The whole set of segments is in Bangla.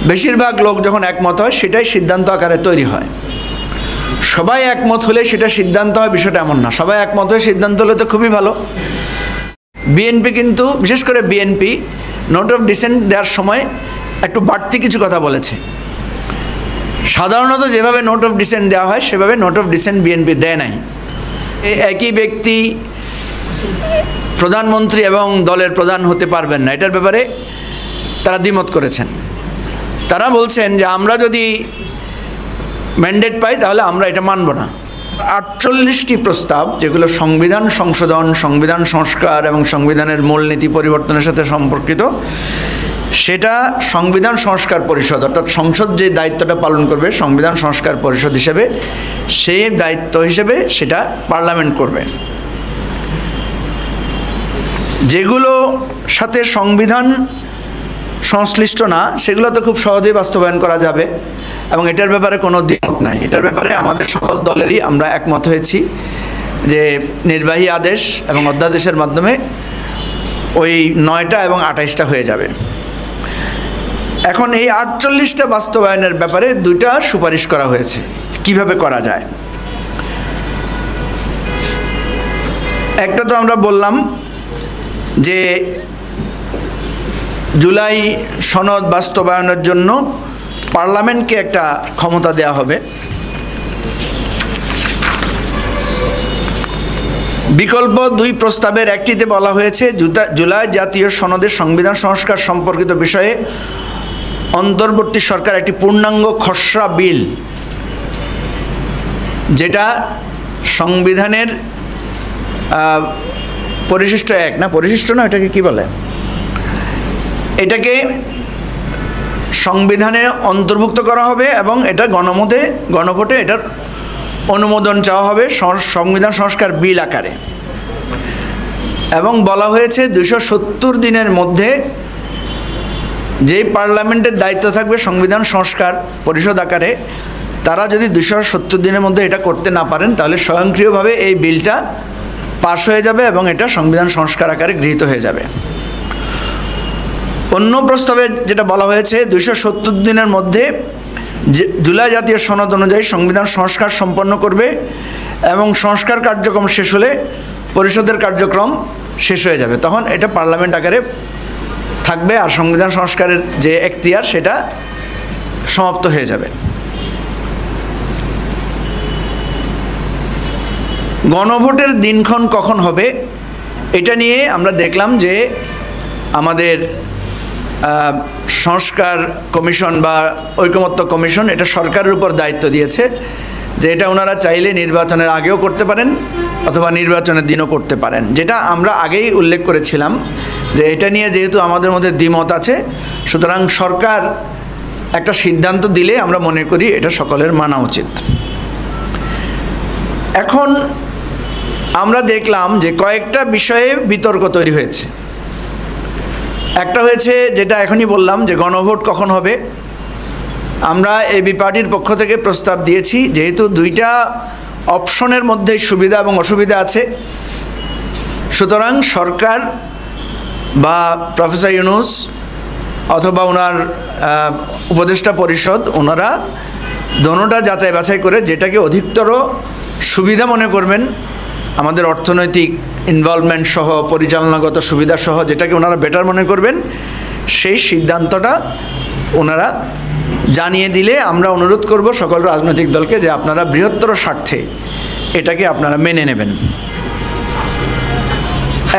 বেশিরভাগ লোক যখন একমত হয় সেটাই সিদ্ধান্ত আকারে তৈরি হয়। সবাই একমত হলে সেটা সিদ্ধান্ত হয়, বিষয়টা এমন না। সবাই একমত হয়ে সিদ্ধান্ত হলে তো খুবই ভালো। বিএনপি কিন্তু, বিশেষ করে বিএনপি নোট অফ ডিসেন্ট দেওয়ার সময় একটু বাড়তি কিছু কথা বলেছে। সাধারণত যেভাবে নোট অফ ডিসেন্ট দেওয়া হয় সেভাবে নোট অফ ডিসেন্ট বিএনপি দেয় নাই। একই ব্যক্তি প্রধানমন্ত্রী এবং দলের প্রধান হতে পারবেন না, এটার ব্যাপারে তারা দ্বিমত করেছেন। তারা বলছেন যে আমরা যদি ম্যান্ডেট পাই তাহলে আমরা এটা মানব না। 48টি প্রস্তাব যেগুলো সংবিধান সংশোধন, সংবিধান সংস্কার এবং সংবিধানের মূলনীতি পরিবর্তনের সাথে সম্পর্কিত, সেটা সংবিধান সংস্কার পরিষদ, অর্থাৎ সংসদ যে দায়িত্বটা পালন করবে সংবিধান সংস্কার পরিষদ হিসেবে, সেই দায়িত্ব হিসেবে সেটা পার্লামেন্ট করবে। যেগুলো সাথে সংবিধান সংশ্লিষ্ট না সেগুলো তো খুব সহজেই বাস্তবায়ন করা যাবে এবং এটার ব্যাপারে কোনো দ্বিমত নাই। এটার ব্যাপারে আমাদের সকল দলেরই আমরা একমত হয়েছি যে নির্বাহী আদেশ এবং অধ্যাদেশের মাধ্যমে ওই 9টা এবং 28টা হয়ে যাবে। এখন এই 48টা বাস্তবায়নের ব্যাপারে 2টা সুপারিশ করা হয়েছে কিভাবে করা যায়। একটা তো আমরা বললাম যে জুলাই সনদ বাস্তবায়নের জন্য পার্লামেন্টকে একটা ক্ষমতা দেওয়া হবে। বিকল্প 2 প্রস্তাবের একটিতে বলা হয়েছে জুলাই জাতীয় সনদের সংবিধান সংস্কার সম্পর্কিত বিষয়ে অন্তর্বর্তী সরকার একটি পূর্ণাঙ্গ খসড়া বিল, যেটা সংবিধানের পরিশিষ্ট 1 না, পরিশিষ্ট না, এটাকে কি বলে, এটাকে সংবিধানে অন্তর্ভুক্ত করা হবে এবং এটা গণভোটে এটার অনুমোদন চাওয়া হবে সংবিধান সংস্কার বিল আকারে। এবং বলা হয়েছে 270 দিনের মধ্যে যেই পার্লামেন্টের দায়িত্ব থাকবে সংবিধান সংস্কার পরিষদ আকারে, তারা যদি 270 দিনের মধ্যে এটা করতে না পারেন তাহলে স্বয়ংক্রিয়ভাবে এই বিলটা পাশ হয়ে যাবে এবং এটা সংবিধান সংস্কার আকারে গৃহীত হয়ে যাবে। অন্য প্রস্তাবে যেটা বলা হয়েছে 270 দিনের মধ্যে জুলাই জাতীয় সনদ অনুযায়ী সংবিধান সংস্কার সম্পন্ন করবে এবং সংস্কার কার্যক্রম শেষ হলে পরিষদের কার্যক্রম শেষ হয়ে যাবে, তখন এটা পার্লামেন্ট আকারে থাকবে আর সংবিধান সংস্কারের যে এখতিয়ার সেটা সমাপ্ত হয়ে যাবে। গণভোটের দিনক্ষণ কখন হবে এটা নিয়ে আমরা দেখলাম যে আমাদের সংস্কার কমিশন বা ঐকমত্য কমিশন এটা সরকারের উপর দায়িত্ব দিয়েছে যে এটা ওনারা চাইলে নির্বাচনের আগেও করতে পারেন অথবা নির্বাচনের দিনও করতে পারেন, যেটা আমরা আগেই উল্লেখ করেছিলাম যে এটা নিয়ে যেহেতু আমাদের মধ্যে দ্বিমত আছে, সুতরাং সরকার একটা সিদ্ধান্ত দিলে আমরা মনে করি এটা সকলের মানা উচিত। এখন আমরা দেখলাম যে কয়েকটা বিষয়ে বিতর্ক তৈরি হয়েছে। একটা হয়েছে যেটা এখনই বললাম যে গণভোট কখন হবে। আমরা এবি পার্টির পক্ষ থেকে প্রস্তাব দিয়েছি, যেহেতু 2টা অপশনের মধ্যে সুবিধা এবং অসুবিধা আছে, সুতরাং সরকার বা প্রফেসর ইউনূস অথবা ওনার উপদেষ্টা পরিষদ ওনারা দোনোটা যাচাই বাছাই করে যেটাকে অধিকতর সুবিধা মনে করবেন, আমাদের অর্থনৈতিক ইনভলভমেন্ট সহ পরিচালনাগত সুবিধা সহ যেটাকে ওনারা বেটার মনে করবেন, সেই সিদ্ধান্তটা ওনারা জানিয়ে দিলে আমরা অনুরোধ করব সকল রাজনৈতিক দলকে যে আপনারা বৃহত্তর স্বার্থে এটাকে আপনারা মেনে নেবেন।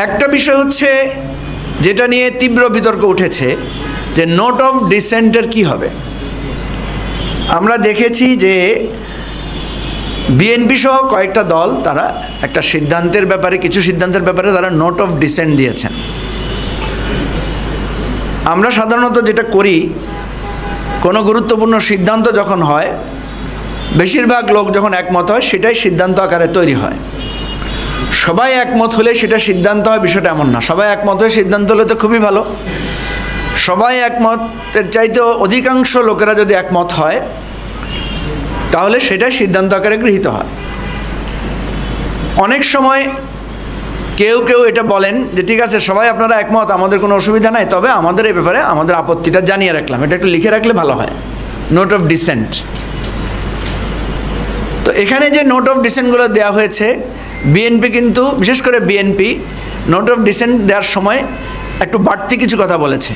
একটা বিষয় হচ্ছে যেটা নিয়ে তীব্র বিতর্ক উঠেছে যে নোট অফ ডিসেন্টের কি হবে। আমরা দেখেছি যে বিএনপি সহ কয়েকটা দল তারা একটা সিদ্ধান্তের ব্যাপারে, কিছু সিদ্ধান্তের ব্যাপারে তারা নোট অফ ডিসেন্ট দিয়েছেন। আমরা সাধারণত যেটা করি, কোনো গুরুত্বপূর্ণ সিদ্ধান্ত যখন হয় বেশিরভাগ লোক যখন একমত হয় সেটাই সিদ্ধান্ত আকারে তৈরি হয়। সবাই একমত হলে সেটা সিদ্ধান্ত হয়, বিষয়টা এমন না। সবাই একমত হয়ে সিদ্ধান্ত হলে তো খুবই ভালো। সবাই একমতের চাইতে অধিকাংশ লোকেরা যদি একমত হয় তাহলে সেটাই সিদ্ধান্ত আকারে গৃহীত হয়। অনেক সময় কেউ কেউ এটা বলেন যে ঠিক আছে সবাই আপনারা একমত, আমাদের কোনো অসুবিধা নাই, তবে আমাদের এই ব্যাপারে আমাদের আপত্তিটা জানিয়ে রাখলাম, এটা একটু লিখে রাখলে ভালো হয়, নোট অফ ডিসেন্ট। তো এখানে যে নোট অফ ডিসেন্টগুলো দেওয়া হয়েছে, বিএনপি কিন্তু বিশেষ করে বিএনপি নোট অফ ডিসেন্ট দেওয়ার সময় একটু বাড়তি কিছু কথা বলেছে।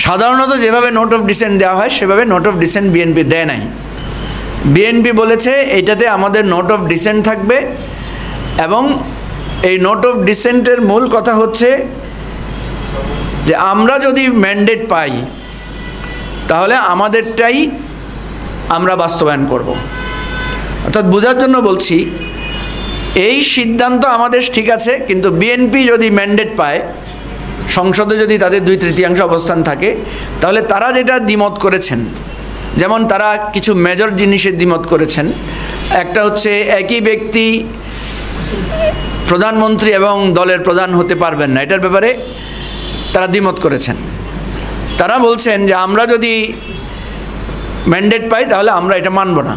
সাধারণত যেভাবে নোট অফ ডিসেন্ট দেওয়া হয় সেভাবে নোট অফ ডিসেন্ট বিএনপি দেয় নাই। বিএনপি বলেছে এইটাতে আমাদের নোট অফ ডিসেন্ট থাকবে, এবং এই নোট অফ ডিসেন্টের মূল কথা হচ্ছে যে আমরা যদি ম্যান্ডেট পাই তাহলে আমাদেরটাই আমরা বাস্তবায়ন করব। অর্থাৎ বোঝার জন্য বলছি, এই সিদ্ধান্ত আমাদের ঠিক আছে, কিন্তু বিএনপি যদি ম্যান্ডেট পায়, সংসদে যদি তাদের 2/3 অবস্থান থাকে, তাহলে তারা যেটা দ্বিমত করেছেন, যেমন তারা কিছু মেজর জিনিসের দ্বিমত করেছেন। একটা হচ্ছে একই ব্যক্তি প্রধানমন্ত্রী এবং দলের প্রধান হতে পারবেন না, এটার ব্যাপারে তারা দ্বিমত করেছেন। তারা বলছেন যে আমরা যদি ম্যান্ডেট পাই তাহলে আমরা এটা মানব না।